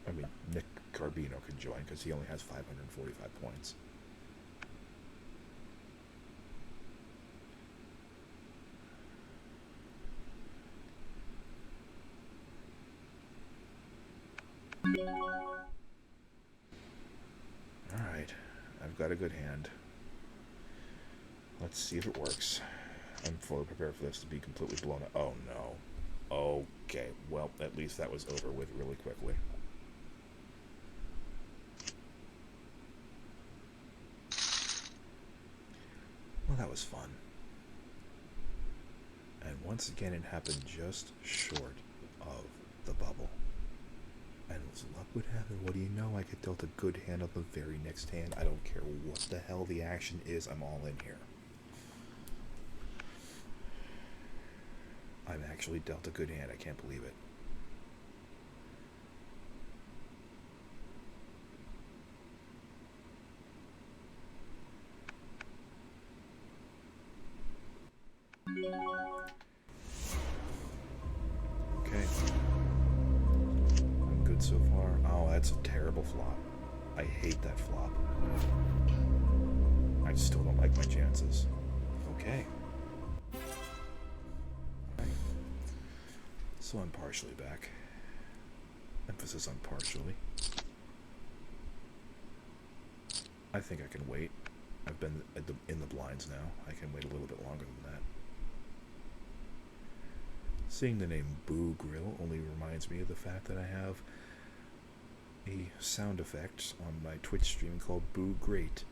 I mean, Nick Carbino can join because he only has 545 points. Alright, I've got a good hand. Let's see if it works. I'm fully prepared for this to be completely blown up. Oh no. Okay, well, at least that was over with really quickly. that was fun. And once again, it happened just short of the bubble. And as luck would have it, what do you know? I get dealt a good hand on the very next hand. I don't care what the hell the action is, I'm all in here. I'm actually dealt a good hand, I can't believe it. Okay. I'm good so far. Oh, that's a terrible flop. I hate that flop. I still don't like my chances. Okay. So I'm partially back. Emphasis on partially. I think I can wait. I've been in the blinds now. I can wait a little bit longer than that. Seeing the name Boo Grill only reminds me of the fact that I have a sound effect on my Twitch stream called Boo Great.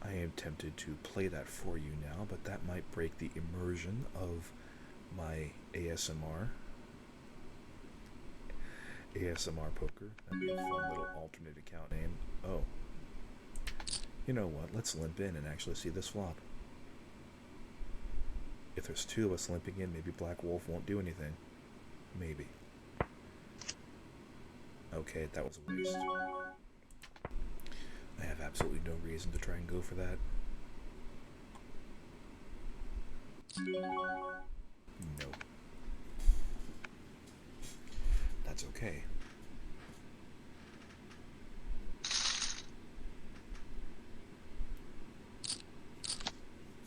I am tempted to play that for you now, but that might break the immersion of my ASMR Poker. That'd be a fun little alternate account name. Oh. You know what? Let's limp in and actually see this flop. If there's two of us limping in, maybe Black Wolf won't do anything. Maybe. Okay, that was a waste. I have absolutely no reason to try and go for that. No. That's okay.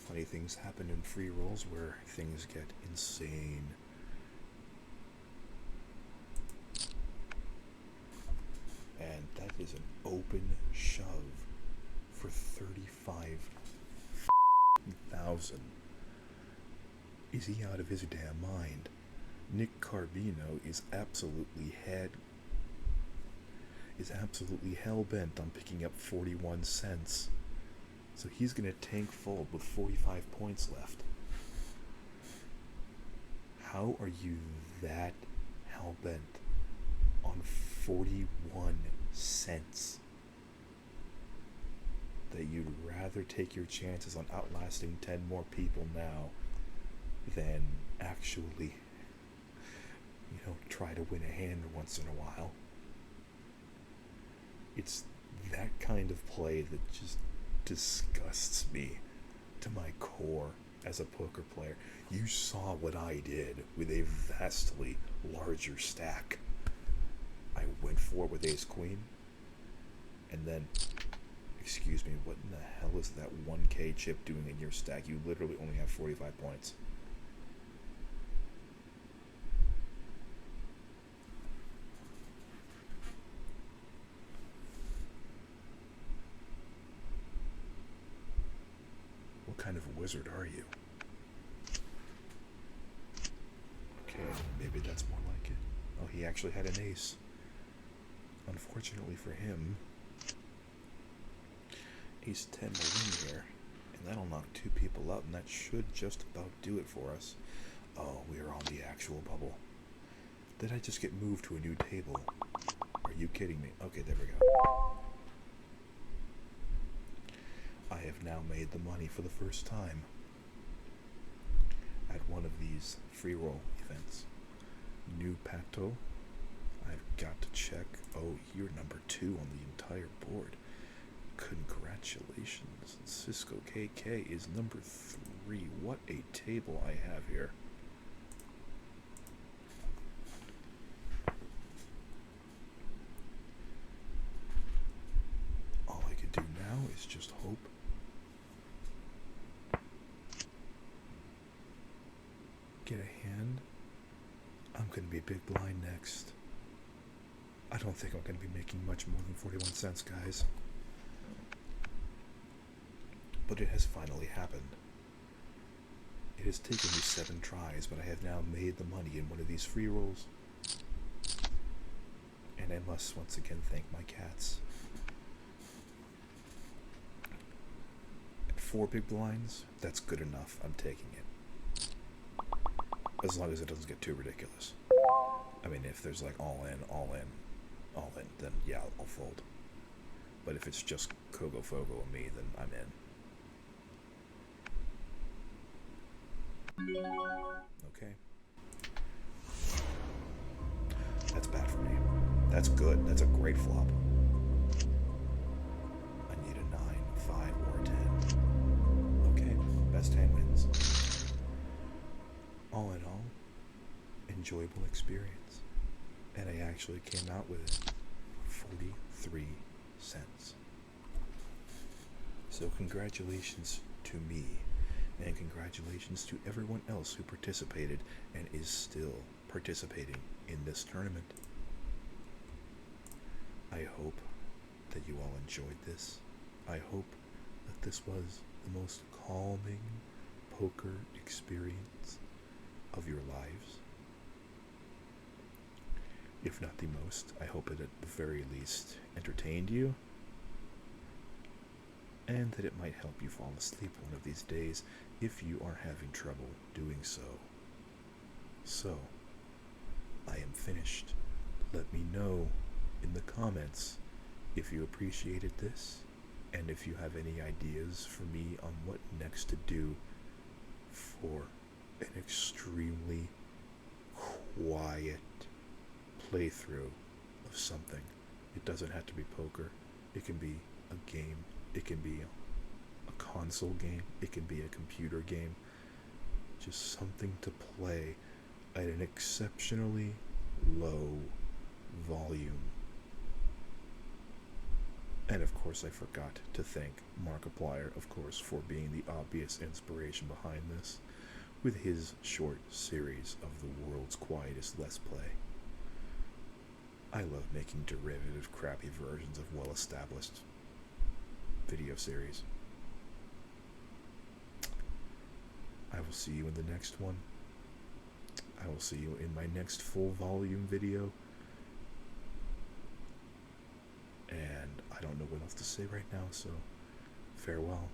Funny things happen in free rolls where things get insane. And that is an open shove for 35,000. Is he out of his damn mind? Nick Carbino is absolutely hell-bent on picking up 41 cents. So he's going to tank fold with 45 points left. How are you that hell-bent on 41 cents that you'd rather take your chances on outlasting 10 more people now than actually, try to win a hand once in a while? It's that kind of play that just disgusts me to my core as a poker player. You saw what I did with a vastly larger stack. I went for it with ace queen, and then, excuse me, what in the hell is that 1K chip doing in your stack? You literally only have 45 points. What kind of wizard are you? Okay, maybe that's more like it. Oh, he actually had an ace. Unfortunately for him, ace 10 will win here, and that'll knock two people out, and that should just about do it for us. Oh, we are on the actual bubble. Did I just get moved to a new table? Are you kidding me? Okay, there we go. I have now made the money for the first time at one of these free roll events. New Pato. I've got to check. Oh, you're number 2 on the entire board. Congratulations. Cisco KK is number 3. What a table I have here. All I can do now is just hope. Get a hand. I'm going to be big blind next. I don't think I'm going to be making much more than 41 cents, guys. But it has finally happened. It has taken me 7 tries, but I have now made the money in one of these free rolls. And I must once again thank my cats. 4 big blinds, that's good enough. I'm taking it. As long as it doesn't get too ridiculous. I mean, if there's like all in, then yeah, I'll fold. But if it's just Kogo Fogo and me, then I'm in. Okay. That's bad for me. That's good. That's a great flop. I need a 9, 5, or a 10. Okay, best hand wins. All in all, enjoyable experience. And I actually came out with it. 43 cents. So congratulations to me, and congratulations to everyone else who participated and is still participating in this tournament. I hope that you all enjoyed this. I hope that this was the most calming poker experience of your lives. If not the most, I hope it at the very least entertained you, and that it might help you fall asleep one of these days if you are having trouble doing so. So, I am finished. Let me know in the comments if you appreciated this, and if you have any ideas for me on what next to do for an extremely quiet playthrough of something. It doesn't have to be poker. It can be a game. It can be a console game. It can be a computer game. Just something to play at an exceptionally low volume. And of course I forgot to thank Markiplier, of course, for being the obvious inspiration behind this, with his short series of the world's quietest Let's Play. I love making derivative, crappy versions of well-established video series. I will see you in the next one. I will see you in my next full volume video. And I don't know what else to say right now, so farewell.